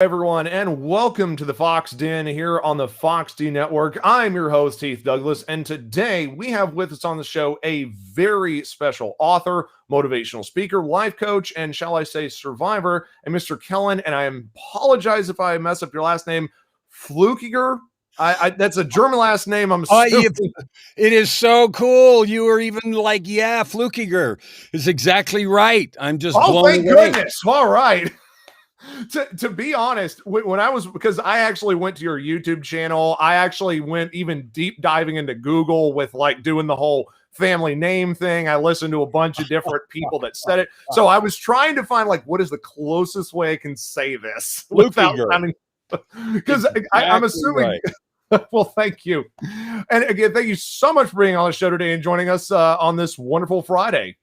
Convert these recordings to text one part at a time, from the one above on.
Everyone, and welcome to the Fox Den here on the Fox D Network. I'm your host, Heath Douglas, and today we have with us on the show a very special author, motivational speaker, life coach, and shall I say survivor, and Mr. Kellan, and I apologize if I mess up your last name, Fluckiger. That's a German last name. I'm assuming. It is so cool. You were even like, yeah, Fluckiger is exactly right. I'm just blown away. Thank goodness. All right. To be honest, when I was, because I actually went to your YouTube channel, I actually went even deep diving into Google with like doing the whole family name thing. I listened to a bunch of different people that said it. So I was trying to find like, what is the closest way I can say this without sounding, because I'm assuming. Right. Well, thank you. And again, thank you so much for being on the show today and joining us on this wonderful Friday.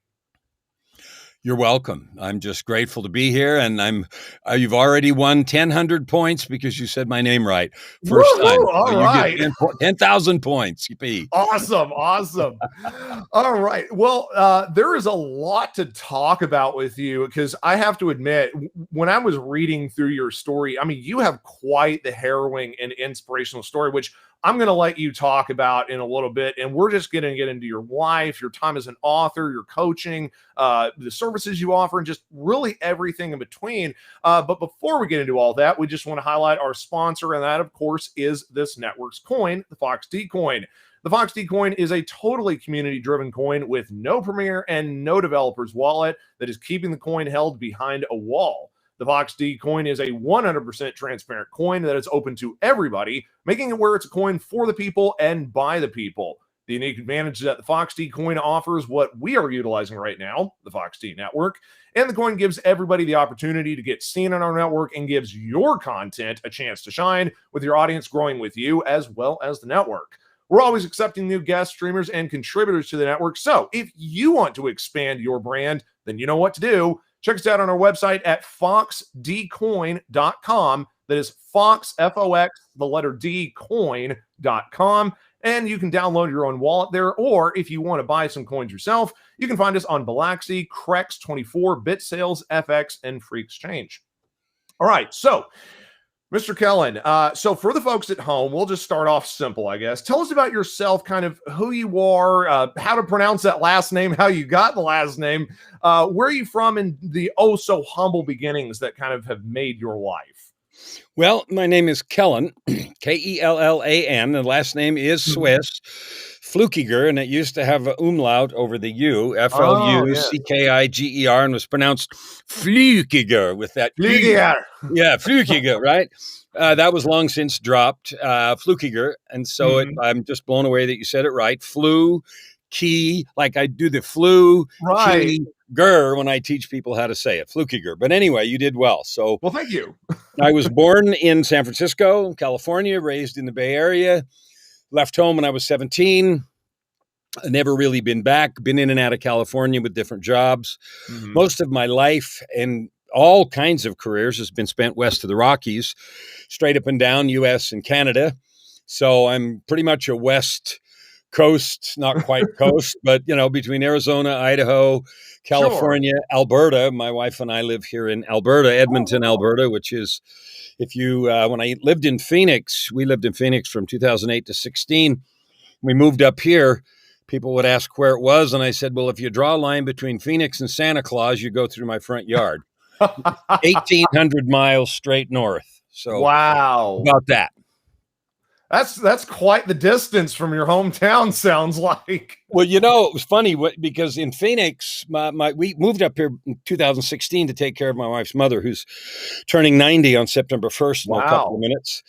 You're welcome. I'm just grateful to be here, and you've already won 1,000 points because you said my name right first time. All so right, 10,000 points. Yippee. Awesome. All right. Well, there is a lot to talk about with you because I have to admit, when I was reading through your story, I mean, you have quite the harrowing and inspirational story, which I'm going to let you talk about in a little bit. And we're just going to get into your life, your time as an author, your coaching, the services you offer, and just really everything in between. But before we get into all that, we just want to highlight our sponsor. And that, of course, is this network's coin, the Fox D coin. The Fox D coin is a totally community-driven coin with no premier and no developer's wallet that is keeping the coin held behind a wall. The Fox D coin is a 100% transparent coin that is open to everybody, making it where it's a coin for the people and by the people. The unique advantage that the Fox D coin offers what we are utilizing right now, the Fox D network, and the coin gives everybody the opportunity to get seen on our network and gives your content a chance to shine, with your audience growing with you as well as the network. We're always accepting new guests, streamers, and contributors to the network. So if you want to expand your brand, then you know what to do. Check us out on our website at foxdcoin.com. That is Fox, F-O-X, the letter D, coin.com. And you can download your own wallet there. Or if you want to buy some coins yourself, you can find us on Bilaxy, Crex24, BitSales, FX, and Free Exchange. All right, so Mr. Kellan, so for the folks at home, we'll just start off simple, I guess. Tell us about yourself, kind of who you are, how to pronounce that last name, how you got the last name, where are you from, and the so humble beginnings that kind of have made your life. Well, my name is Kellan, Kellan. The last name is Swiss, Fluckiger, and it used to have an umlaut over the U, F-L-U-C-K-I-G-E-R, and was pronounced Fluckiger with that. Fluckiger. Yeah, Fluckiger, right? That was long since dropped, Fluckiger, and so I'm just blown away that you said it right. Key, like I do the flu, right. Key, Ger when I teach people how to say it, Fluckiger. But anyway, you did well. So, well, thank you. I was born in San Francisco, California, raised in the Bay Area, left home when I was 17. Never really been back, been in and out of California with different jobs. Most of my life and all kinds of careers has been spent west of the Rockies, straight up and down U.S. and Canada. So I'm pretty much a West Coast, not quite coast, but, you know, between Arizona, Idaho, California, Alberta. My wife and I live here in Alberta, Edmonton, Alberta, which is, if you, when I lived in Phoenix, we lived in Phoenix from 2008 to 16. We moved up here. People would ask where it was. And I said, well, if you draw a line between Phoenix and Santa Claus, you go through my front yard. 1,800 miles straight north. So wow, about that. That's quite the distance from your hometown, sounds like. Well, you know, it was funny because in Phoenix, we moved up here in 2016 to take care of my wife's mother, who's turning 90 on September 1st in a couple of minutes.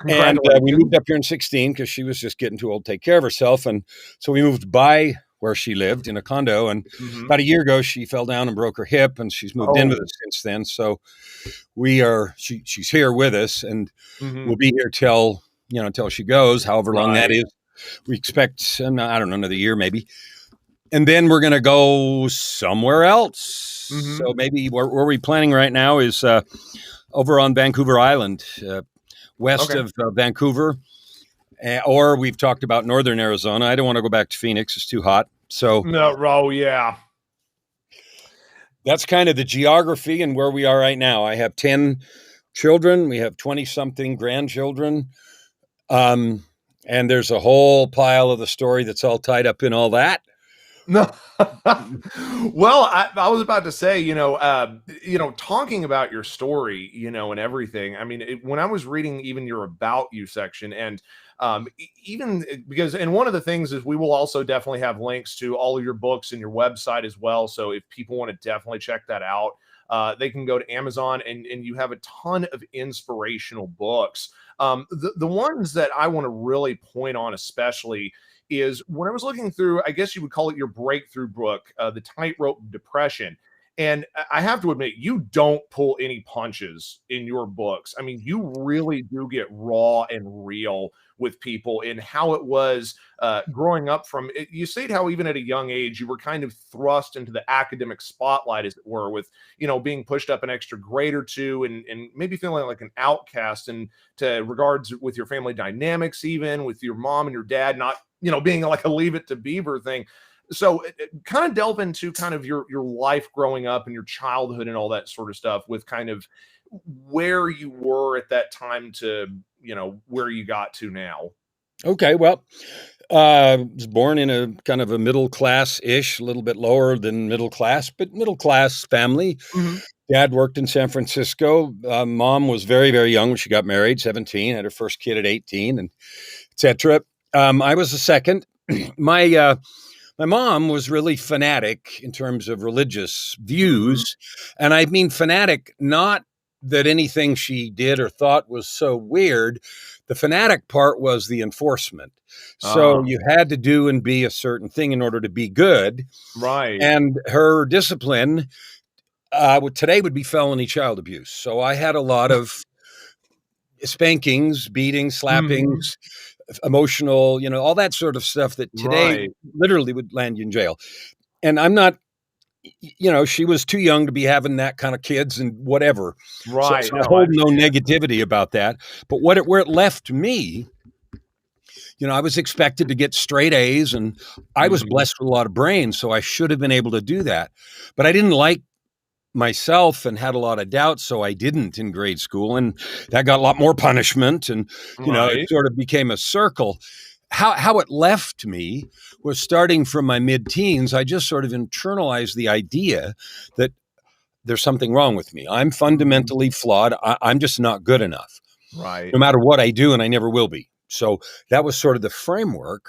And we moved up here in 16 because she was just getting too old to take care of herself. And so we moved by where she lived in a condo. And about a year ago, she fell down and broke her hip, and she's moved in with us since then. So she's here with us, and we'll be here till she goes, however long that is. We expect, I don't know, another year maybe. And then we're going to go somewhere else. So maybe where we're planning right now is over on Vancouver Island, west of Vancouver. Or we've talked about northern Arizona. I don't want to go back to Phoenix. It's too hot. So that's kind of the geography and where we are right now. I have 10 children. We have 20 something grandchildren. Um, and there's a whole pile of the story that's all tied up in all that. No. Well, I was about to say, talking about your story, and everything. I mean, when I was reading even your about you section, and even because, and one of the things is we will also definitely have links to all of your books and your website as well. So if people want to definitely check that out, they can go to Amazon, and you have a ton of inspirational books. The ones that I want to really point on, especially, is when I was looking through, I guess you would call it your breakthrough book, The Tightrope of Depression. And I have to admit, you don't pull any punches in your books. I mean, you really do get raw and real with people in how it was growing up from it. You said how even at a young age, you were kind of thrust into the academic spotlight, as it were, with, being pushed up an extra grade or two, and maybe feeling like an outcast, and to regards with your family dynamics, even with your mom and your dad not being like a leave it to Beaver thing. So kind of delve into kind of your life growing up and your childhood and all that sort of stuff, with kind of where you were at that time to, where you got to now. Okay, well, was born in a kind of a middle class-ish, a little bit lower than middle class, but middle class family. Mhm. Dad worked in San Francisco. Mom was very, very young when she got married, 17, had her first kid at 18, and etc. I was the second. My my mom was really fanatic in terms of religious Mhm. views. And I mean fanatic, not that anything she did or thought was so weird. The fanatic part was the enforcement. So Ah, you had to do and be a certain thing in order to be good. right. And her discipline today would be felony child abuse. So I had a lot of spankings, beatings, Mhm. slappings, emotional, all that sort of stuff that today Right. literally would land you in jail. And I'm not, she was too young to be having that kind of kids and whatever. So, Right. so I No, I hold no understand. negativity about that. But where it left me, I was expected to get straight A's, and I was Mhm. blessed with a lot of brains, so I should have been able to do that. But I didn't like myself and had a lot of doubts, so I didn't in grade school, and that got a lot more punishment, and it Right. sort of became a circle. How it left me was, starting from my mid-teens, I just sort of internalized the idea that there's something wrong with me. I'm Mhm. fundamentally flawed. I'm just not good enough, Right. no matter what I do, and I never will be. So that was sort of the framework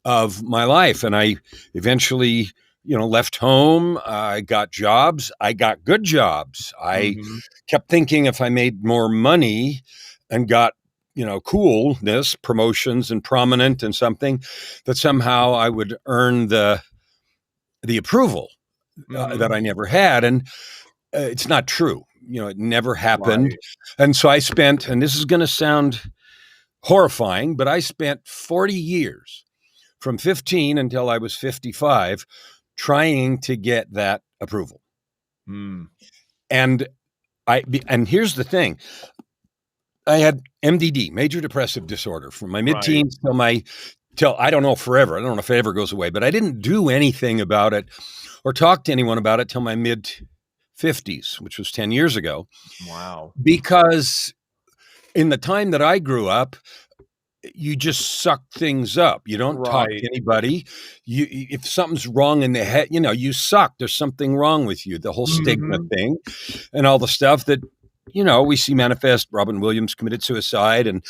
of my life. And I eventually, left home. I got jobs. I got good jobs. I Mhm. kept thinking if I made more money and got, coolness, promotions and prominent and something, that somehow I would earn the approval that Mhm. I never had. And it's not true. It never happened. Right. And so I spent, and this is going to sound horrifying, but I spent 40 years from 15 until I was 55 trying to get that approval. Mm. And and here's the thing. I had MDD, major depressive disorder, from my Right. mid-teens till I don't know, forever. I don't know if it ever goes away, but I didn't do anything about it or talk to anyone about it till my mid 50s, which was 10 years ago, Wow. because in the time that I grew up, you just suck things up. You don't talk Right. to anybody. If something's wrong in the head, you suck. There's something wrong with you. The whole stigma Mhm. thing and all the stuff that, we see manifest. Robin Williams committed suicide, and,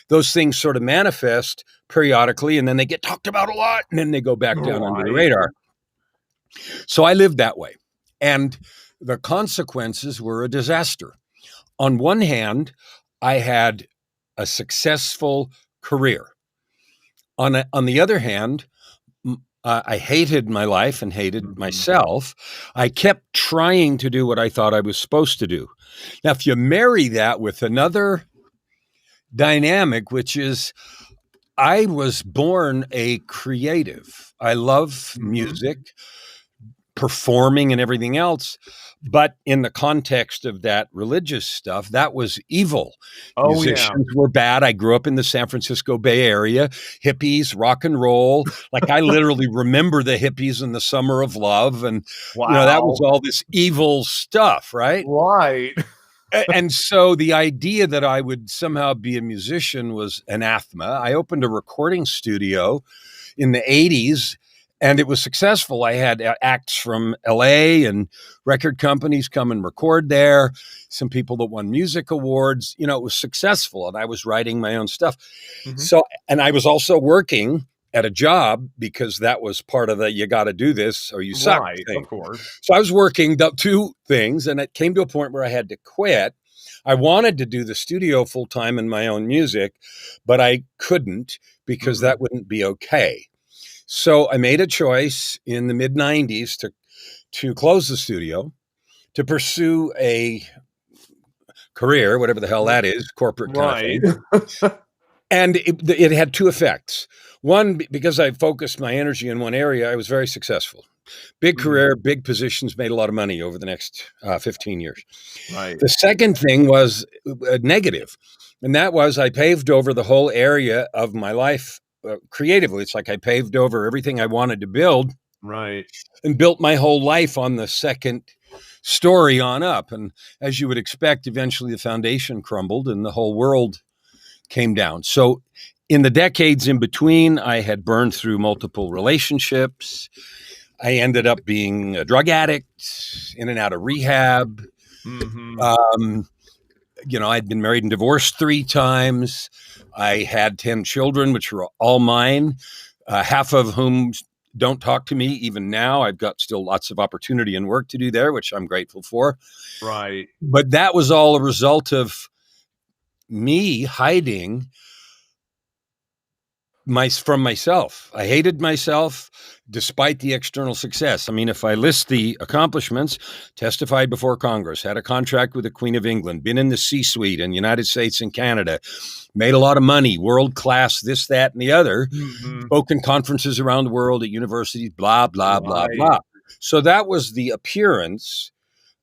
those things sort of manifest periodically, and then they get talked about a lot, and then they go back down under the Right. radar. So I lived that way. And the consequences were a disaster. On one hand, I had a successful career. On the other hand, I hated my life and hated Mhm. myself. I kept trying to do what I thought I was supposed to do. Now, if you marry that with another dynamic, which is I was born a creative. I love Mhm. music, performing, and everything else. But in the context of that religious stuff, that was evil. Oh, yeah. Musicians were bad. I grew up in the San Francisco Bay Area, hippies, rock and roll. Like, I literally remember the hippies in the Summer of Love. And, that was Wow. all this evil stuff, right? Right. And so the idea that I would somehow be a musician was anathema. I opened a recording studio in the 80s and it was successful. I had acts from LA and record companies come and record there, some people that won music awards. You know, it was successful and I was writing my own stuff. Mhm. So, and I was also working at a job because that was part of the you got to do this or you suck Right, thing. of course. So I was working the two things and it came to a point where I had to quit. I wanted to do the studio full time in my own music, but I couldn't because Mhm. that wouldn't be okay. So I made a choice in the mid 90s to close the studio, to pursue a career, whatever the hell R that is, corporate kind of right. thing. And it had two effects. One, because I focused my energy in one area, I was very successful. Big Mhm. career, big positions, made a lot of money over the next 15 years. Right. The second thing was negative, and that was I paved over the whole area of my life creatively. It's like I paved over everything I wanted to build Right. and built my whole life on the second story on up. And as you would expect, eventually the foundation crumbled and the whole world came down. So in the decades in between, I had burned through multiple relationships. I ended up being a drug addict, in and out of rehab. Mhm. Um, you know, I'd been married and divorced 3 times. I had 10 children, which were all mine, half of whom don't talk to me even now. I've got still lots of opportunity and work to do there, which I'm grateful for. Right. But that was all a result of me hiding from myself. I hated myself despite the external success. I mean, if I list the accomplishments, testified before Congress, had a contract with the Queen of England, been in the C-suite in the United States and Canada, made a lot of money, world class, this, that, and the other, Mhm. spoke in conferences around the world at universities, blah, blah, blah, Right. blah. So that was the appearance.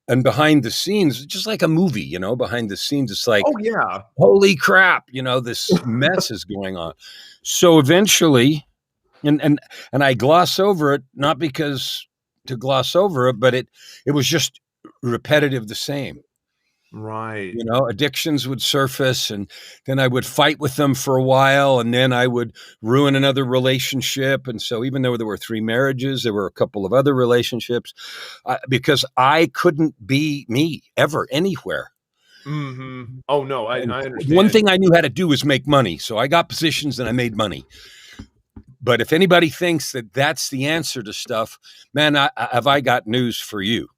And behind the scenes, just like a movie, you know, behind the scenes, it's like, Oh, yeah. holy crap, you know, this mess is going on. So eventually, and I gloss over it, not because to gloss over it, but it was just repetitive, the same. Right. You know, addictions would surface, and then I would fight with them for a while, and then I would ruin another relationship. And so, even though there were 3 marriages, there were a couple of other relationships because I couldn't be me ever anywhere. Mhm. Oh, no, And I one understand. thing I knew how to do was make money. So I got positions and I made money. But if anybody thinks that that's the answer to stuff, man, have I got news for you?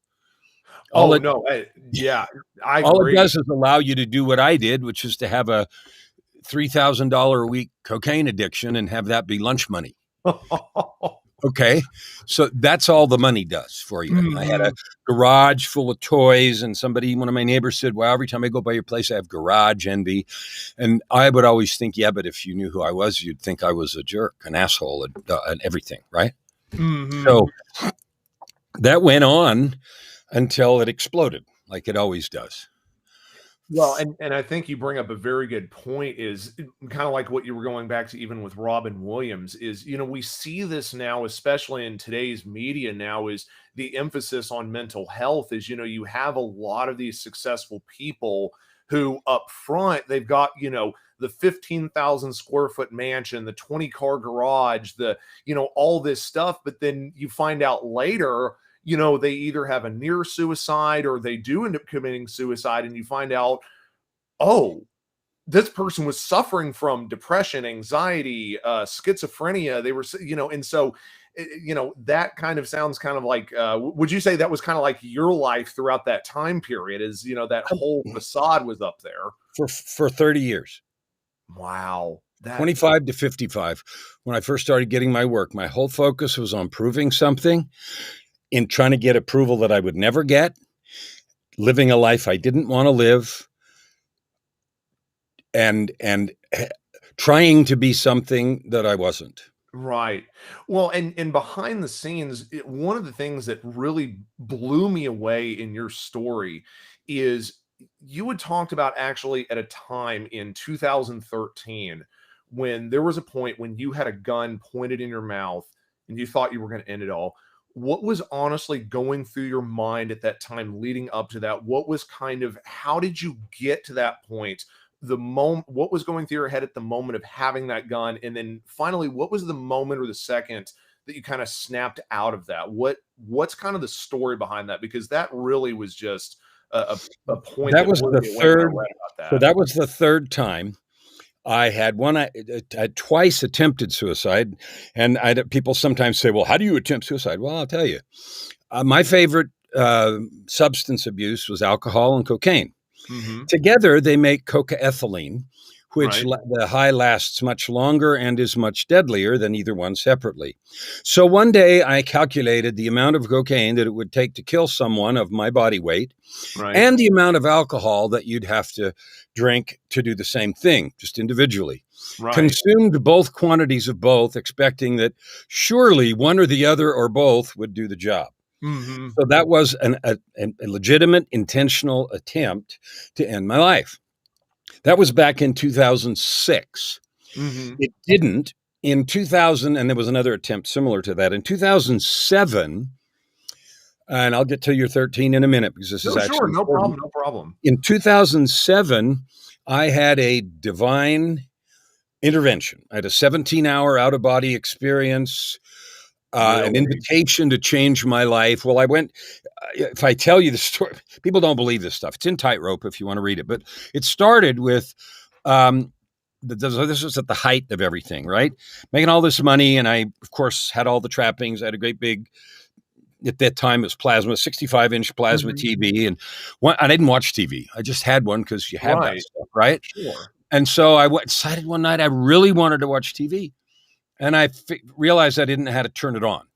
All Oh, it no, yeah, I all it agree. does is allow you to do what I did, which is to have a $3,000 a week cocaine addiction and have that be lunch money. Okay. So that's all the money does for you. I had a Mhm. garage full of toys, and one of my neighbors said, well, every time I go by your place, I have garage envy. And I would always think, yeah, but if you knew who I was, you'd think I was a jerk, an asshole, and everything. Right. Mhm. So that went on until it exploded, like it always does. Well, and I think you bring up a very good point is kind of like what you were going back to even with Robin Williams is, we see this now, especially in today's media now, is the emphasis on mental health is, you have a lot of these successful people who up front, they've got, the 15,000 square foot mansion, the 20 car garage, all this stuff. But then you find out later, they either have a near suicide or they do end up committing suicide, and you find out, oh, this person was suffering from depression, anxiety, schizophrenia. They were, and so, that kind of sounds kind of like, would you say that was kind of like your life throughout that time period? Is, that whole facade was up there? For 30 years. Wow. That, 25 to 55. When I first started getting my work, my whole focus was on proving something, in trying to get approval that I would never get, living a life I didn't want to live, and trying to be something that I wasn't. right. Well, and behind the scenes, one of the things that really blew me away in your story is you had talked about actually at a time in 2013 when there was a point when you had a gun pointed in your mouth and you thought you were going to end it all. what was honestly going through your mind at that time leading up to that? What was how did you get to that point? The moment, what was going through your head at the moment of having that gun? And then finally, what was the moment or the second that you kind of snapped out of that? What's kind of the story behind that? Because that really was just a point That that was blew the me away when I third. read about So that. that was the third time I had one. I had twice attempted suicide, and people sometimes say, "Well, how do you attempt suicide?" Well, I'll tell you. My favorite substance abuse was alcohol and cocaine. Mhm. Together, they make cocaethylene, which Right. the high lasts much longer and is much deadlier than either one separately. So one day, I calculated the amount of cocaine that it would take to kill someone of my body weight Right. and the amount of alcohol that you'd have to drink to do the same thing, just individually. Right. Consumed both quantities of both, expecting that surely one or the other or both would do the job. Mhm. So that was a legitimate, intentional attempt to end my life. That was back in 2006. Mhm. It didn't. In 2000, and there was another attempt similar to that. In 2007, and I'll get to your 13 in a minute because this is No, sure. actually No important. problem. No problem. In 2007, I had a divine intervention. I had a 17-hour out of body experience, an Really? invitation to change my life. Well, I went, if I tell you the story, people don't believe this stuff. It's in Tightrope if you want to read it. But it started with, um, this was at the height of everything, right? Making all this money. And I, of course, had all the trappings. I had a great big, at that time, it was plasma, 65-inch plasma Mhm. TV. And I didn't watch TV. I just had one because you have that Right. stuff, right? Sure. And so decided one night I really wanted to watch TV. And I realized I didn't know how to turn it on.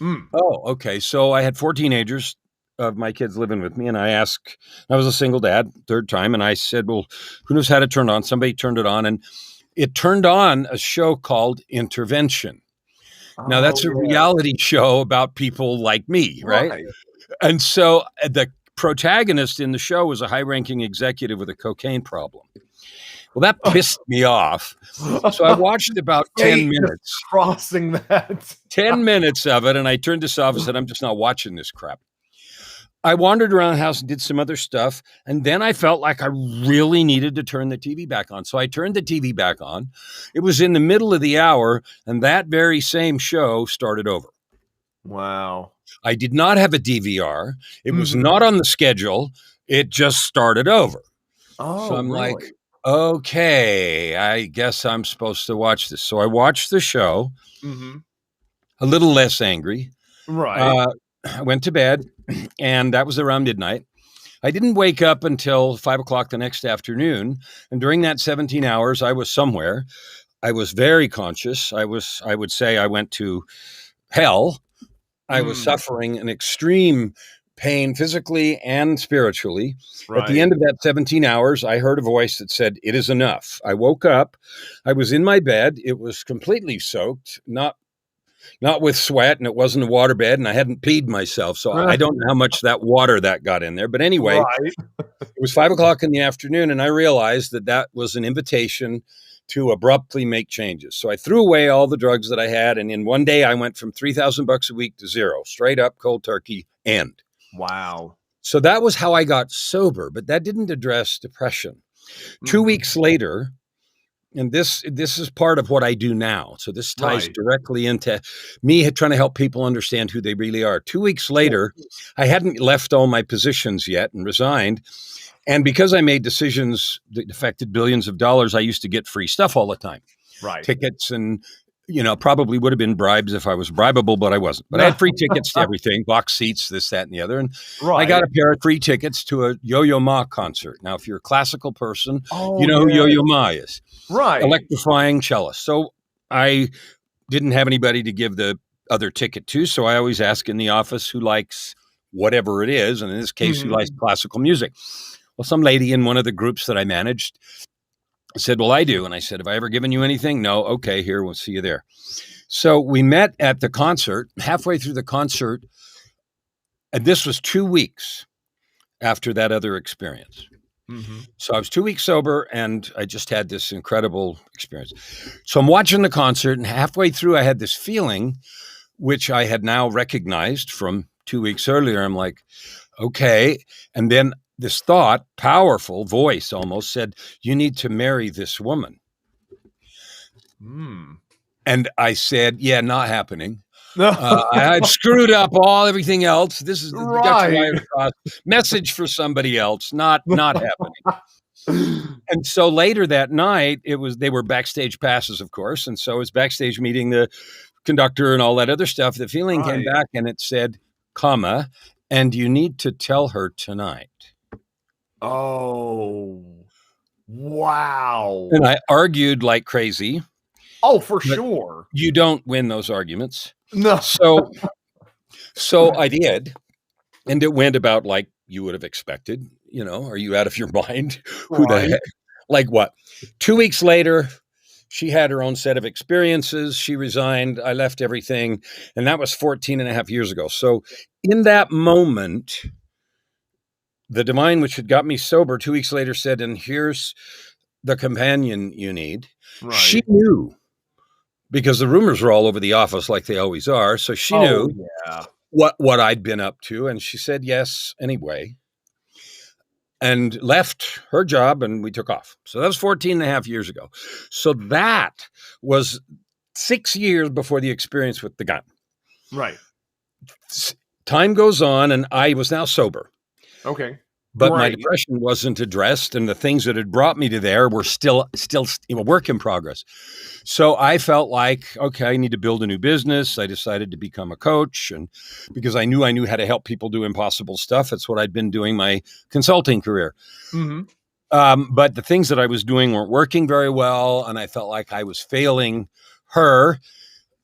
Mm. Oh, okay. So I had 4 teenagers of my kids living with me, and I was a single dad, third time, and I said, well, who knows how to turn it on? Somebody turned it on, and it turned on a show called Intervention. Now, Oh, that's a yeah. reality show about people like me, right? Right. And so the protagonist in the show was a high ranking executive with a cocaine problem. Well, that pissed me off. So I watched about 10 Fate just minutes, crossing that. 10 minutes of it, and I turned this off and said, I'm just not watching this crap. I wandered around the house and did some other stuff, and then I felt like I really needed to turn the TV back on. So I turned the TV back on. It was in the middle of the hour, and that very same show started over. Wow. I did not have a DVR. It was Mhm. not on the schedule. It just started over. So Oh, I'm like, really? okay, I guess I'm supposed to watch this. So I watched the show, Mhm. a little less angry. Right. Uh, I went to bed, and that was around midnight. I didn't wake up until 5 o'clock the next afternoon. And during that 17 hours, I was somewhere. I was very conscious. I would say I went to hell. I was Mm. suffering an extreme pain physically and spiritually. At the Right. end of that 17 hours, I heard a voice that said, "It is enough." I woke up. I was in my bed. It was completely soaked, not with sweat, and it wasn't a water bed, and I hadn't peed myself. So I don't know how much that water that got in there. But anyway, Right. it was 5 o'clock in the afternoon, and I realized that that was an invitation to abruptly make changes. So I threw away all the drugs that I had, and in one day I went from $3,000 a week to zero, straight up cold turkey end. Wow. So that was how I got sober, but that didn't address depression. 2 weeks Mhm. later, and this is part of what I do now. So this ties Right. directly into me trying to help people understand who they really are. 2 weeks Sure. later, I hadn't left all my positions yet and resigned. And because I made decisions that affected billions of dollars, I used to get free stuff all the time, Right. tickets and, probably would have been bribes if I was bribable, but I wasn't. But I had free tickets to everything, box seats, this, that, and the other. And I got Right. a pair of free tickets to a Yo-Yo Ma concert. Now, if you're a classical person, you Oh, know who yeah. Yo-Yo Ma is. Right. Electrifying cellist. So I didn't have anybody to give the other ticket to. So I always ask in the office who likes whatever it is. And in this case, who Mhm. likes classical music. Well, some lady in one of the groups that I managed said, well, I do. And I said, have I ever given you anything? No. Okay, here, we'll see you there. So we met at the concert, halfway through the concert. And this was 2 weeks after that other experience. Mhm. So I was 2 weeks sober and I just had this incredible experience. So I'm watching the concert, and halfway through, I had this feeling which I had now recognized from 2 weeks earlier. I'm like, okay. And then this thought, powerful voice almost said, you need to marry this woman. And I said, yeah, not happening. I've screwed up everything else. This is you got your wires crossed. Message for somebody else, not happening. And so later that night, they were backstage passes, of course. And so I was backstage meeting the conductor and all that other stuff. The feeling came back and it said, comma, and you need to tell her tonight. Oh, wow. And I argued like crazy. Oh, for sure. You don't win those arguments. No. So I did. And it went about like you would have expected. You know, are you out of your mind? Who the heck? Like what? 2 weeks later, she had her own set of experiences. She resigned. I left everything. And that was 14 and a half years ago. So in that moment, the divine, which had got me sober, 2 weeks later said, and here's the companion you need. Right. She knew, because the rumors were all over the office like they always are. So she knew what I'd been up to. And she said yes anyway. And left her job and we took off. So that was 14 and a half years ago. So that was 6 years before the experience with the gun. Right. Time goes on and I was now sober. Okay. But my depression wasn't addressed, and the things that had brought me to there were still a work in progress. So I felt like, okay, I need to build a new business. I decided to become a coach, and because I knew how to help people do impossible stuff. That's what I'd been doing my consulting career. But the things that I was doing weren't working very well, and I felt like I was failing her.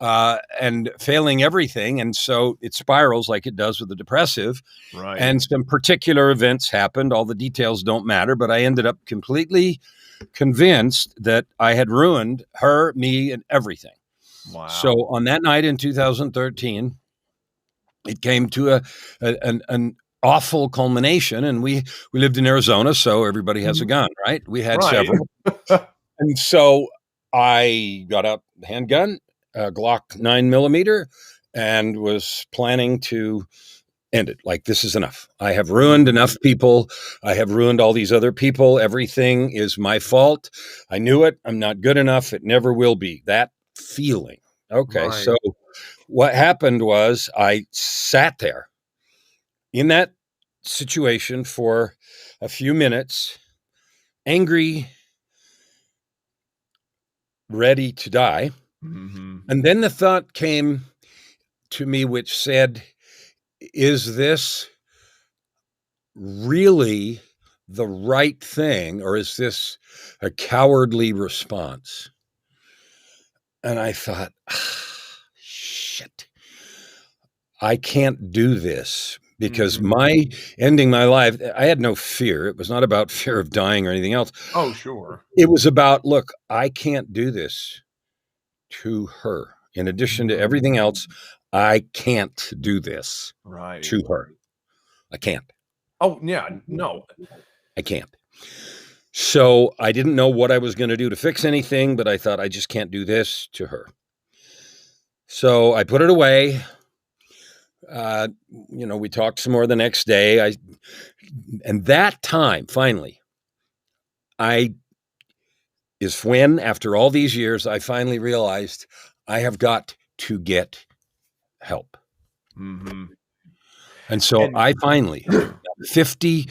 And failing everything. And so it spirals like it does with the depressive. Right. And some particular events happened. All the details don't matter, but I ended up completely convinced that I had ruined her, me, and everything. Wow. So on that night in 2013, it came to an awful culmination. And we lived in Arizona, so everybody has a gun, right? We had several. And so I got out the handgun, Glock 9mm, and was planning to end it. Like, this is enough. I have ruined enough people. I have ruined all these other people. Everything is my fault. I knew it. I'm not good enough. It never will be. That feeling. Okay. So what happened was I sat there in that situation for a few minutes, angry, ready to die. And then the thought came to me, which said, is this really the right thing, or is this a cowardly response? And I thought, shit, I can't do this, because my ending my life, I had no fear. It was not about fear of dying or anything else. Oh, sure. It was about, look, I can't do this to her. In addition to everything else, I can't do this to her. I can't. Oh, yeah. No. I can't. So I didn't know what I was going to do to fix anything, but I thought, I just can't do this to her. So I put it away. We talked some more the next day. And that time, finally, is when, after all these years, I finally realized I have got to get help. And so I finally, 50,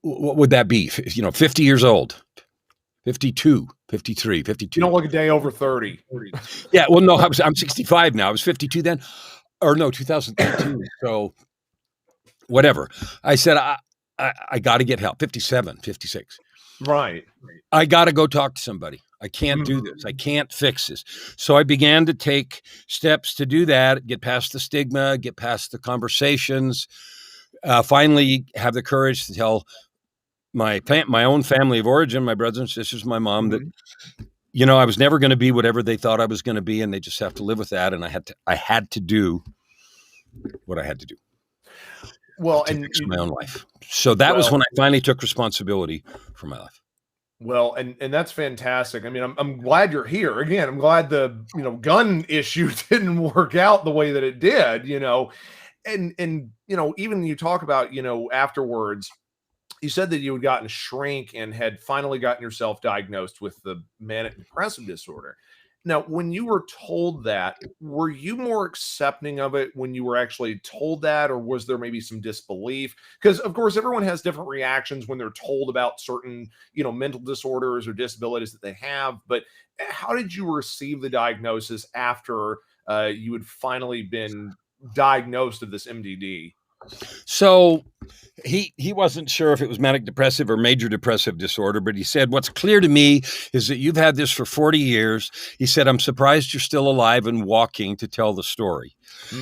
what would that be? 50 years old, 52, 53, 52. You don't look a day over 30. Yeah, well, no, I'm 65 now. I was 52 then. Or no, 2013. So whatever. I said, I got to get help. 57, 56. Right. I got to go talk to somebody. I can't do this. I can't fix this. So I began to take steps to do that, get past the stigma, get past the conversations, finally have the courage to tell my own family of origin, my brothers and sisters, my mom, that, I was never going to be whatever they thought I was going to be, and they just have to live with that. And I had to do what I had to do. Well, to fix my own life. So that was when I finally took responsibility for my life. Well, and that's fantastic. I mean, I'm glad you're here. Again, I'm glad the, gun issue didn't work out the way that it did, and even you talk about, afterwards, you said that you had gotten shrink and had finally gotten yourself diagnosed with the manic depressive disorder. Now, when you were told that, were you more accepting of it when you were actually told that, or was there maybe some disbelief? Because, of course, everyone has different reactions when they're told about certain, mental disorders or disabilities that they have. But how did you receive the diagnosis after you had finally been diagnosed of this MDD? So he wasn't sure if it was manic depressive or major depressive disorder, but he said, "What's clear to me is that you've had this for 40 years." He said, "I'm surprised you're still alive and walking to tell the story."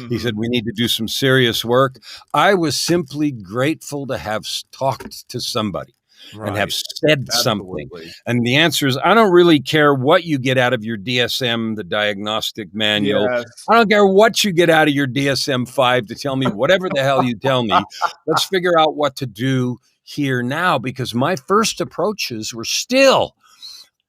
He said, Hmm. "We need to do some serious work." I was simply grateful to have talked to somebody and have Right. said something. Absolutely. And the answer is, I don't really care what you get out of your DSM, the diagnostic manual. Yes. I don't care what you get out of your DSM 5 to tell me whatever the hell you tell me. Let's figure out what to do here now, because my first approaches were still,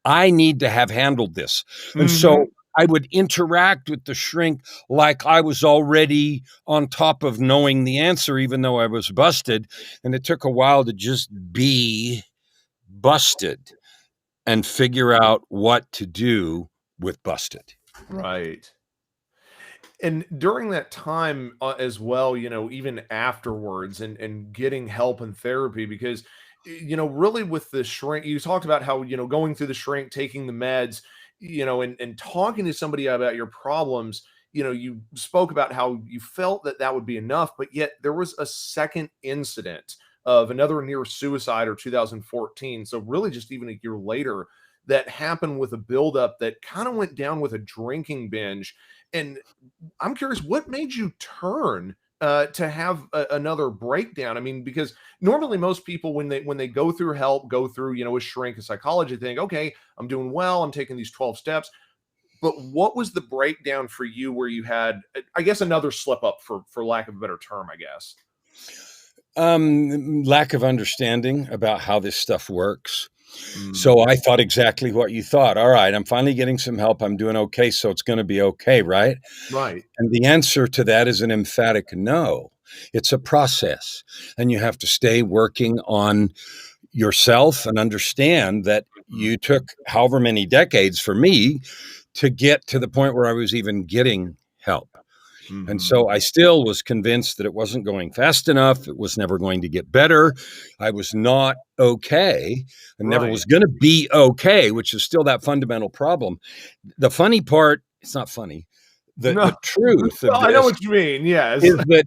I need to have handled this. And Mhm. so I would interact with the shrink like I was already on top of knowing the answer, even though I was busted. And it took a while to just be busted and figure out what to do with busted. Right. And during that time, as well, even afterwards and getting help and therapy, because, really with the shrink, you talked about how, going through the shrink, taking the meds, and talking to somebody about your problems, you spoke about how you felt that that would be enough, but yet there was a second incident of another near suicide or 2014. So really just even a year later that happened with a buildup that kind of went down with a drinking binge. And I'm curious, what made you turn to have another breakdown? I mean, because normally most people, when they go through help, go through a shrink, a psychology, think, okay, I'm doing well, I'm taking these 12 steps. But what was the breakdown for you where you had, I guess, another slip up, for lack of a better term, I guess? Lack of understanding about how this stuff works. So Mm, I thought exactly what you thought. All right, I'm finally getting some help. I'm doing okay. So it's going to be okay, right? right. And the answer to that is an emphatic no. It's a process. And you have to stay working on yourself and understand that you took however many decades for me to get to the point where I was even getting help. And Mm-hmm. so I still was convinced that it wasn't going fast enough. It was never going to get better. I was not okay and never Right. was going to be okay, which is still that fundamental problem. The funny part, it's not funny. No, The truth of well, I know this what you mean. Yes. is that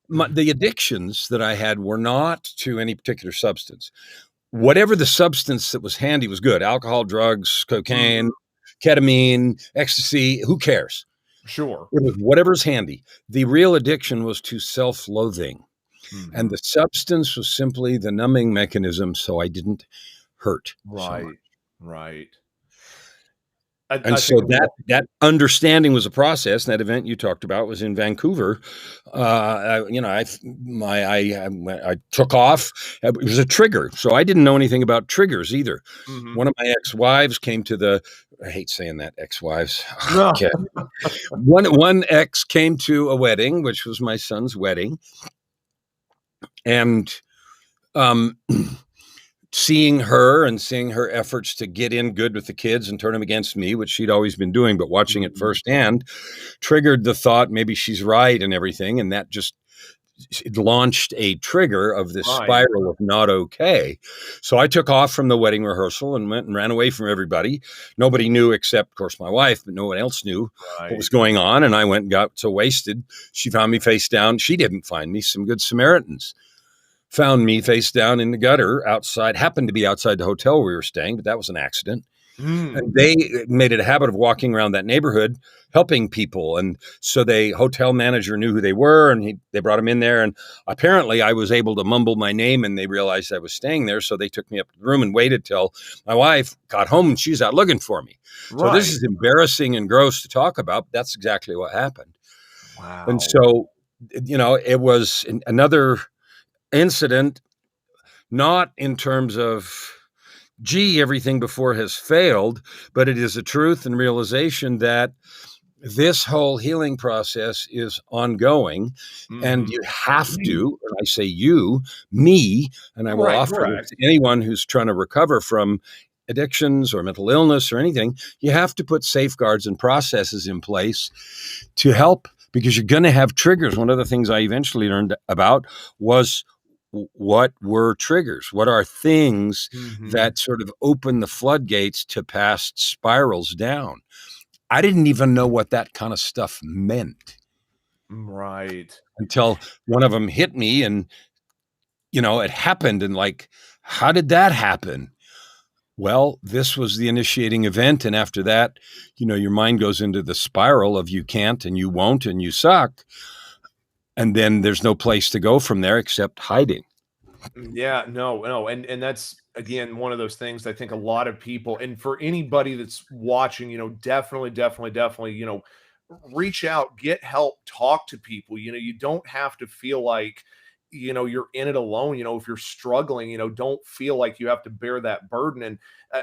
the addictions that I had were not to any particular substance. Whatever the substance that was handy was good: alcohol, drugs, cocaine, Mhm. ketamine, ecstasy, who cares? Sure. It was whatever's handy. The real addiction was to self-loathing, and Hmm. the substance was simply the numbing mechanism so I didn't hurt so much. Right. Right. I, And I so think that's that understanding was a process. And that event you talked about was in Vancouver. I took off. It was a trigger, so I didn't know anything about triggers either. mhm. One of my ex-wives came to the. I hate saying that, ex-wives. No. Okay. One ex came to a wedding, which was my son's wedding, and um, seeing her and seeing her efforts to get in good with the kids and turn them against me, which she'd always been doing, but watching it Mhm. firsthand, triggered the thought maybe she's right and everything. And that just it launched a trigger of this Right. spiral of not okay. So I took off from the wedding rehearsal and went and ran away from everybody. Nobody knew except, of course, my wife, but no one else knew what was Right. going on. And I went and got so wasted. She found me face down. She didn't find me. Some good Samaritans found me face down in the gutter outside, happened to be outside the hotel we were staying, but that was an accident. Mm. And they made it a habit of walking around that neighborhood helping people. And so the hotel manager knew who they were, and they brought him in there. And apparently I was able to mumble my name, and they realized I was staying there. So they took me up to the room and waited till my wife got home, and she's out looking for me. So this Right. is embarrassing and gross to talk about. But that's exactly what happened. And Wow. so, it was another incident, not in terms of gee, everything before has failed, but it is a truth and realization that this whole healing process is ongoing, and Mhm. you have to, and I say you, me, and I will Right, offer this correct. to anyone who's trying to recover from addictions or mental illness or anything, you have to put safeguards and processes in place to help, because you're going to have triggers. One of the things I eventually learned about was what were triggers? What are things Mhm. that sort of open the floodgates to past spirals down? I didn't even know what that kind of stuff meant Right. until one of them hit me, and it happened, and like, how did that happen? Well, this was the initiating event, and after that, your mind goes into the spiral of you can't and you won't and you suck, and then there's no place to go from there except hiding. Yeah, no, no, and that's again one of those things I think a lot of people, and for anybody that's watching, definitely, definitely, definitely, reach out, get help, talk to people. You don't have to feel like, you're in it alone. If you're struggling, don't feel like you have to bear that burden. And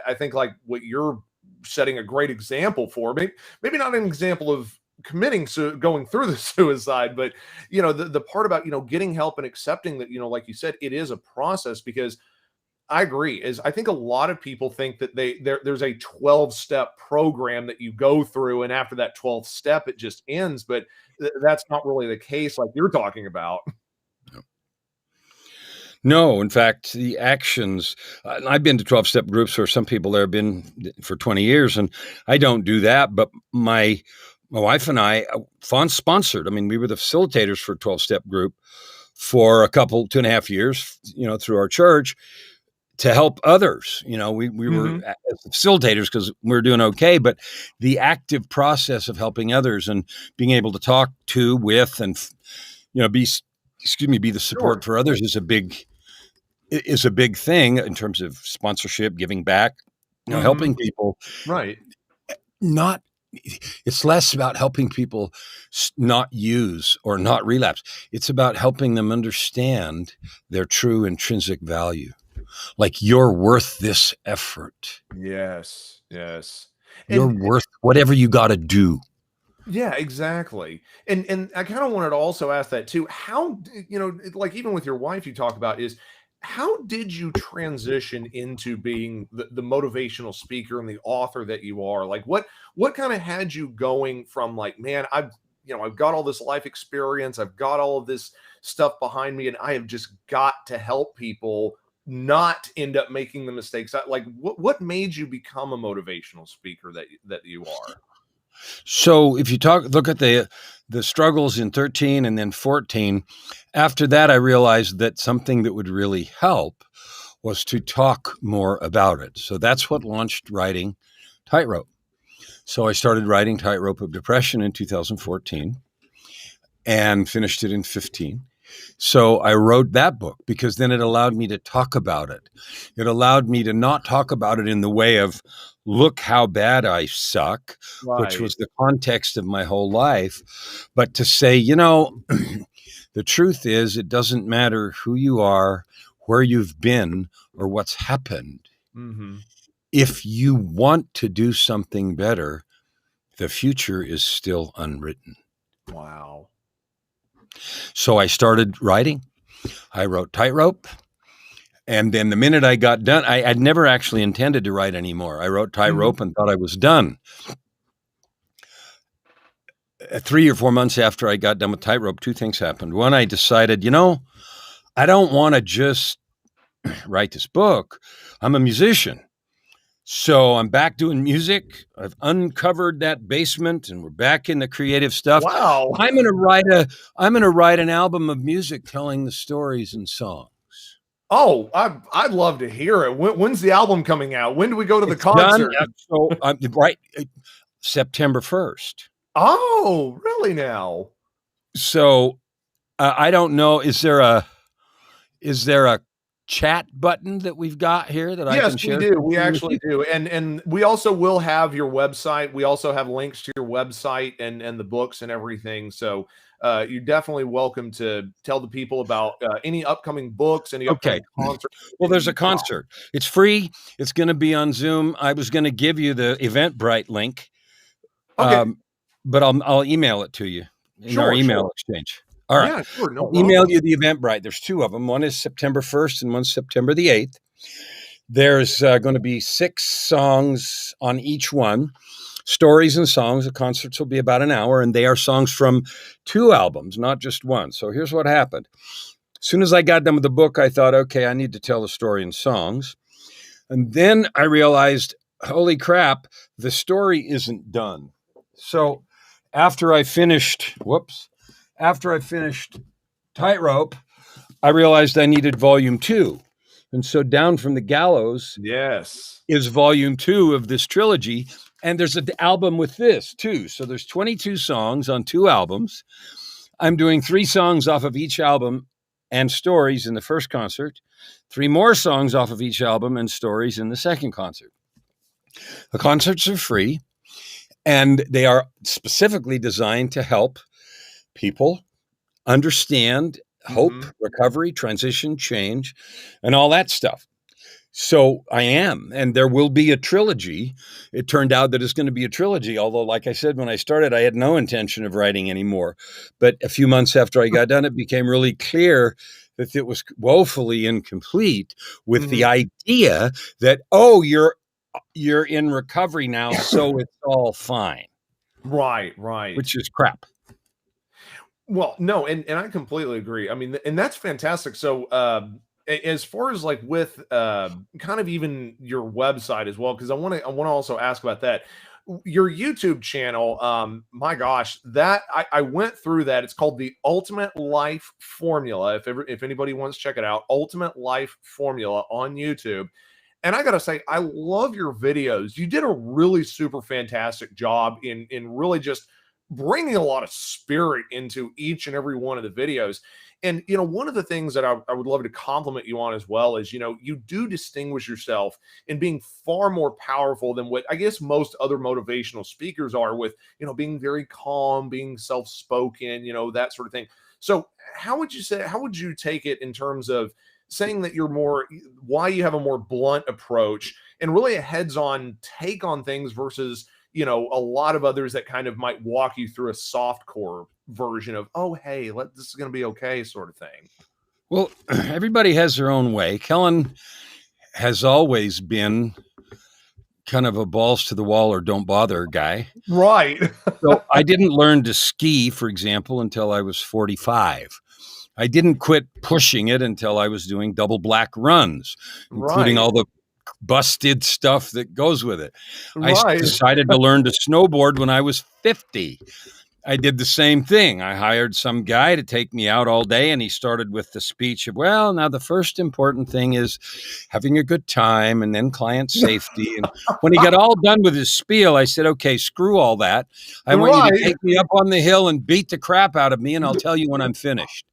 I think like what you're setting a great example for, maybe not an example of committing, so going through the suicide, but the part about getting help and accepting that, like you said, it is a process. Because I agree, is I think a lot of people think that there's a 12-step program that you go through, and after that 12th step it just ends. But that's not really the case like you're talking about. No, in fact, the actions. I've been to 12-step groups where some people there have been for 20 years, and I don't do that. But my wife and I, sponsored. I mean, we were the facilitators for a 12-step group for a couple, 2.5 years, through our church to help others. We were Mhm. as facilitators because we were doing okay, but the active process of helping others and being able to talk to, with, and be the support Sure. for others is a big thing in terms of sponsorship, giving back, Mhm. helping people. Right. Not, it's less about helping people not use or not relapse. It's about helping them understand their true intrinsic value. Like, you're worth this effort. Yes. Yes. You're And worth whatever you got to do. yeah, exactly. And I kind of wanted to also ask that too. Like even with your wife, you talk about is how did you transition into being the motivational speaker and the author that you are? Like what kind of had you going from like, man, I've got all this life experience, I've got all of this stuff behind me, and I have just got to help people not end up making the mistakes. Like what made you become a motivational speaker that you are? So if you look at the struggles in 13 and then 14, after that I realized that something that would really help was to talk more about it. So that's what launched writing Tightrope. So I started writing Tightrope of Depression in 2014 and finished it in 15. So I wrote that book because then it allowed me to talk about it. It allowed me to not talk about it in the way of, look how bad I suck, which Right. was the context of my whole life, but to say, the truth is, it doesn't matter who you are, where you've been, or what's happened. Mhm. If you want to do something better, the future is still unwritten. Wow. So I started writing. I wrote Tightrope. And then the minute I got done, I'd never actually intended to write anymore. I wrote Mhm. Tightrope and thought I was done. 3 or 4 months after I got done with Tightrope, two things happened. One, I decided, I don't want to just write this book. I'm a musician. So I'm back doing music. I've uncovered that basement and we're back in the creative stuff. Wow. I'm going to write an album of music telling the stories and songs. Oh, I'd love to hear it. When's the album coming out? When do we go to the It's done. concert? So I'm right. September 1st. Oh, really now? So I don't know. Is there a chat button that we've got here that I Yes, can we share do. We something with you? actually do. And we also will have your website. We also have links to your website and the books and everything. So you're definitely welcome to tell the people about any upcoming books, any Okay. upcoming concerts, Well, anything there's a you've got. concert. It's free. It's going to be on Zoom. I was going to give you the Eventbrite link, Okay. but I'll email it to you in our Sure, email sure. exchange. All right. Yeah, sure. No I'll email problem. you the Eventbrite. There's two of them. One is September 1st and one's September the 8th. There's going to be 6 songs on each one, stories and songs. The concerts will be about an hour, and they are songs from 2 albums, not just one. So here's what happened. As soon as I got done with the book, I thought, okay, I need to tell the story in songs. And then I realized, holy crap, the story isn't done. So after I finished Tightrope, I realized I needed volume 2. And so Down from the Gallows Yes. is volume 2 of this trilogy. And there's an album with this too. So there's 22 songs on 2 albums. I'm doing 3 songs off of each album and stories in the first concert, 3 more songs off of each album and stories in the second concert. The concerts are free, and they are specifically designed to help people understand hope, Mhm. recovery, transition, change, and all that stuff. So I am, and there will be a trilogy. It turned out that it's going to be a trilogy, although, like I said, when I started, I had no intention of writing anymore. But a few months after I got done, it became really clear that it was woefully incomplete with the Mhm. idea that, oh, you're in recovery now, so it's all fine, Right, right. which is crap. Well, no, and I completely agree. I mean, and that's fantastic. So, as far as like with kind of even your website as well, because I want to also ask about that. Your YouTube channel, my gosh, that I went through that. It's called the Ultimate Life Formula. If anybody wants to check it out, Ultimate Life Formula on YouTube. And I gotta say, I love your videos. You did a really super fantastic job in really just bringing a lot of spirit into each and every one of the videos. And one of the things that I would love to compliment you on as well is, you do distinguish yourself in being far more powerful than what I guess most other motivational speakers are with, being very calm, being self-spoken, that sort of thing. So how would you take it in terms of saying that you're more why you have a more blunt approach and really a heads-on take on things versus a lot of others that kind of might walk you through a soft core version of, oh hey, this is going to be okay sort of thing. Well, everybody has their own way. Kellan has always been kind of a balls to the wall or don't bother guy. Right. So I didn't learn to ski, for example, until I was 45. I didn't quit pushing it until I was doing double black runs, including Right. all the busted stuff that goes with it. Right. Decided to learn to snowboard when I was 50. I did the same thing. I hired some guy to take me out all day, and he started with the speech of, well, now the first important thing is having a good time and then client safety. And when he got all done with his spiel, I said, okay, screw all that. I want you to Right. take me up on the hill and beat the crap out of me, and I'll tell you when I'm finished.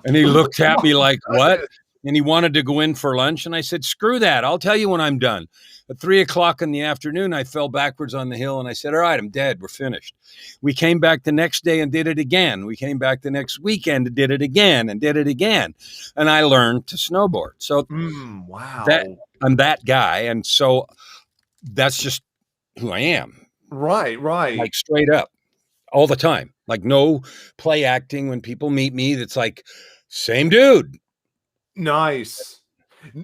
And he looked Oh at me my like, what? goodness. And he wanted to go in for lunch. And I said, screw that. I'll tell you when I'm done. At 3 o'clock in the afternoon, I fell backwards on the hill and I said, all right, I'm dead. We're finished. We came back the next day and did it again. We came back the next weekend and did it again and did it again. And I learned to snowboard. So that Wow. I'm that guy. And so that's just who I am, Right, right. like straight up all the time. Like no play acting when people meet me. That's like, same dude. Nice.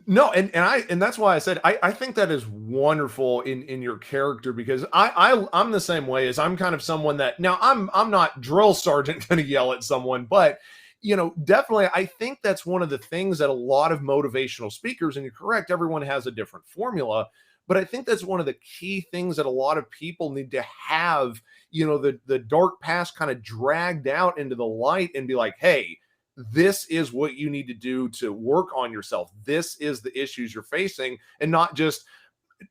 No, and that's why I said I think that is wonderful in your character because I'm the same way as I'm kind of someone that now I'm not drill sergeant going to yell at someone, but definitely I think that's one of the things that a lot of motivational speakers, and you're correct, everyone has a different formula, but I think that's one of the key things that a lot of people need to have, the dark past kind of dragged out into the light and be like, hey, this is what you need to do to work on yourself. This is the issues you're facing, and not just,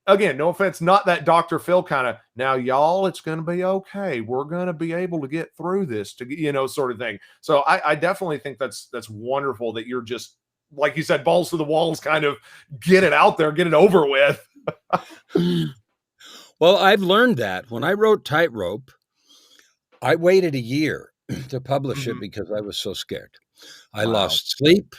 again, no offense, not that Dr. Phil kind of, now y'all, it's going to be okay. We're going to be able to get through this, sort of thing. So I definitely think that's wonderful that you're just like you said, balls to the walls, kind of get it out there, get it over with. Well, I've learned that when I wrote Tightrope, I waited a year to publish it because I was so scared. I Wow. lost sleep.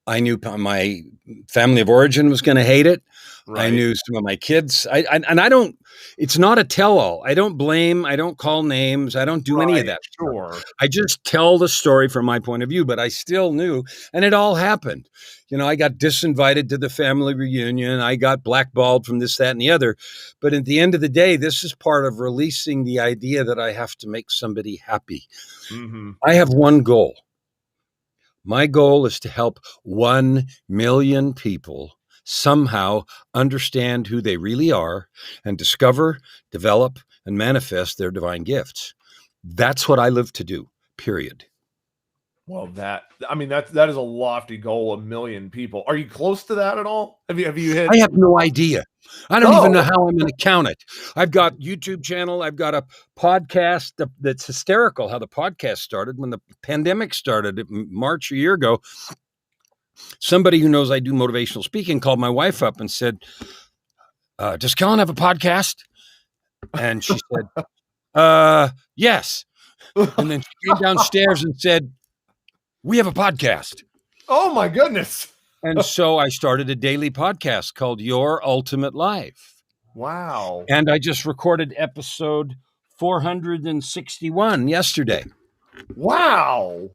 I knew my family of origin was going to hate it. I Right. knew some of my kids. I don't, it's not a tell-all. I don't blame. I don't call names. I don't do any of Right, that. sure. I just tell the story from my point of view, but I still knew, and it all happened. You know, I got disinvited to the family reunion. I got blackballed from this, that, and the other. But at the end of the day, this is part of releasing the idea that I have to make somebody happy. I have one goal. My goal is to help 1 million people somehow understand who they really are and discover, develop, and manifest their divine gifts. That's what I live to do, period. Well, that is a lofty goal, 1 million people. Are you close to that at all? Have you hit? I have no idea. I don't even know Oh, how I'm going to count it. I've got YouTube channel. I've got a podcast that's hysterical how the podcast started when the pandemic started in March a year ago. Somebody who knows I do motivational speaking called my wife up and said, does Kellan have a podcast? And she said, yes. And then she came downstairs and said, we have a podcast. oh my goodness. And so I started a daily podcast called Your Ultimate Life. Wow. And I just recorded episode 461 yesterday. Wow.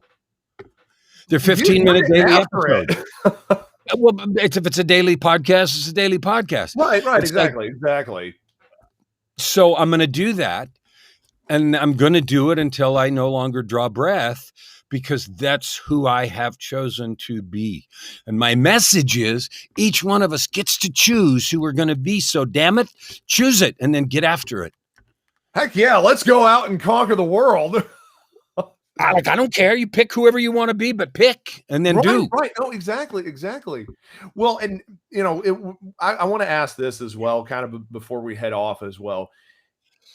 They're 15-minute daily episodes. Well, if it's a daily podcast, it's a daily podcast. Right, It's exactly. So I'm going to do that. And I'm going to do it until I no longer draw breath, because that's who I have chosen to be. And my message is each one of us gets to choose who we're going to be. So damn it, choose it and then get after it. Heck yeah, let's go out and conquer the world. I don't care. You pick whoever you want to be, but pick and then do. Right. No, exactly. Well, and I want to ask this as well, kind of before we head off as well.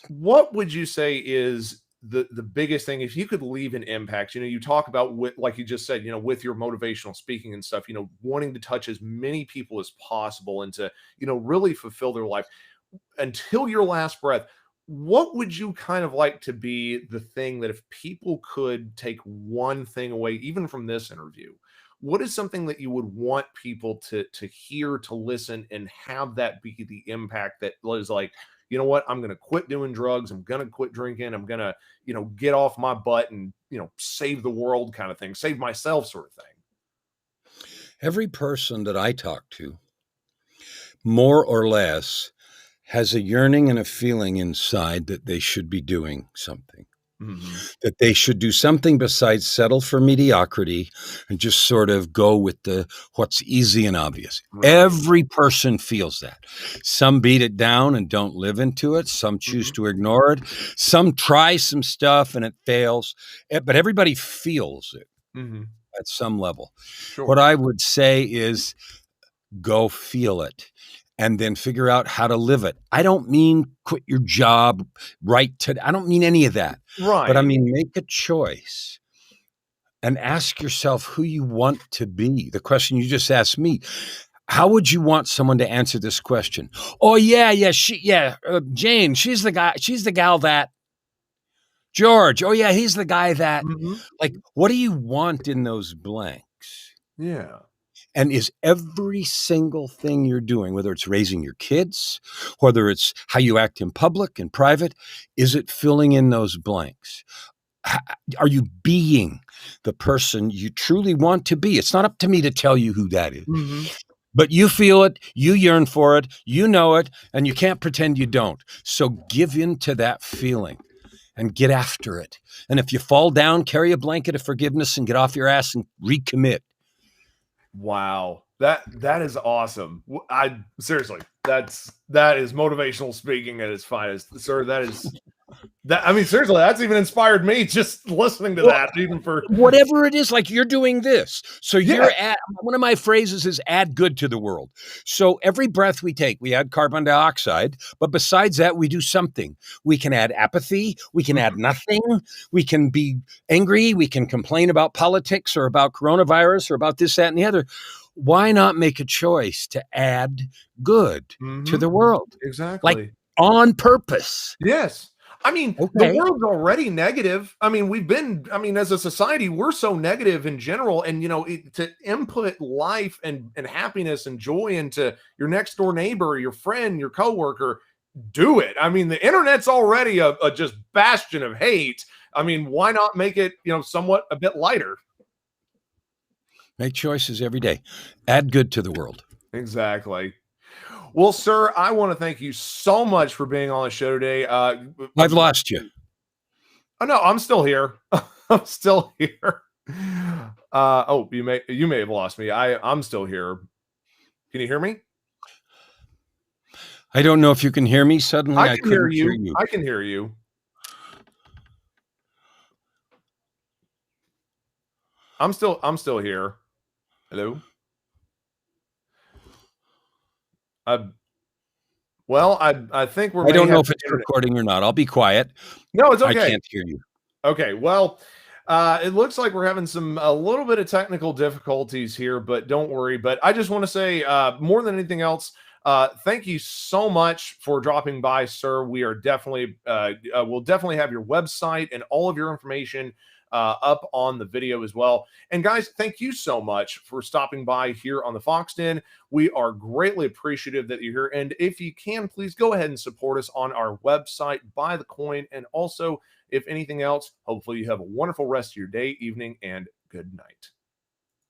What would you say is the biggest thing, if you could leave an impact? You talk about, like you just said, with your motivational speaking and stuff, wanting to touch as many people as possible and to, really fulfill their life until your last breath. What would you kind of like to be the thing that if people could take one thing away, even from this interview, what is something that you would want people to hear, to listen, and have that be the impact that is like, you know what, I'm going to quit doing drugs. I'm going to quit drinking. I'm going to, get off my butt and, save the world kind of thing, save myself sort of thing. Every person that I talk to, more or less, has a yearning and a feeling inside that they should be doing something, that they should do something besides settle for mediocrity and just sort of go with what's easy and obvious. Right. Every person feels that. Some beat it down and don't live into it. Some choose to ignore it. Some try some stuff and it fails, but everybody feels it at some level. Sure. What I would say is go feel it. And then figure out how to live it. I don't mean quit your job I don't mean any of that. Right. But I mean, make a choice and ask yourself who you want to be. The question you just asked me, how would you want someone to answer this question? Oh, Jane, she's the gal that. George, oh yeah, he's the guy that. Like, what do you want in those blanks? Yeah. And is every single thing you're doing, whether it's raising your kids, whether it's how you act in public and private, is it filling in those blanks? Are you being the person you truly want to be? It's not up to me to tell you who that is. But you feel it, you yearn for it, you know it, and you can't pretend you don't. So give in to that feeling and get after it. And if you fall down, carry a blanket of forgiveness and get off your ass and recommit. Wow. That is awesome. Seriously, that is motivational speaking at its finest, sir. Seriously, that's even inspired me just listening to that, even for whatever it is, like you're doing this. So one of my phrases is add good to the world. So every breath we take, we add carbon dioxide, but besides that, we do something. We can add apathy. We can add nothing. We can be angry. We can complain about politics or about coronavirus or about this, that, and the other. why not make a choice to add good to Mhm. the world? Like, Exactly. on purpose. Yes. I mean, the Okay. world's already negative. I mean, as a society, we're so negative in general. And, to input life and happiness and joy into your next door neighbor, your friend, your coworker, do it. I mean, the internet's already a just bastion of hate. I mean, why not make it, somewhat a bit lighter? Make choices every day. Add good to the world. Exactly. Well, sir, I want to thank you so much for being on the show today. I've lost you. Oh no, I'm still here. I'm still here. Oh, you may have lost me. I'm still here. Can you hear me? I don't know if you can hear me. Suddenly, I I can hear couldn't hear you. you. I can hear you. I'm still here. Hello. Uh, well, I think we I may don't know have if some it's internet. recording or not. I'll be quiet. No, it's I okay. can't hear you. Okay, well, it looks like we're having a little bit of technical difficulties here, but don't worry. But I just want to say, more than anything else, thank you so much for dropping by, sir. We are definitely, we'll definitely have your website and all of your information up on the video as well. And guys, thank you so much for stopping by here on the Fox Den. We are greatly appreciative that you're here. And if you can, please go ahead and support us on our website, Buy the Coin, and also if anything else, hopefully you have a wonderful rest of your day, evening, and good night.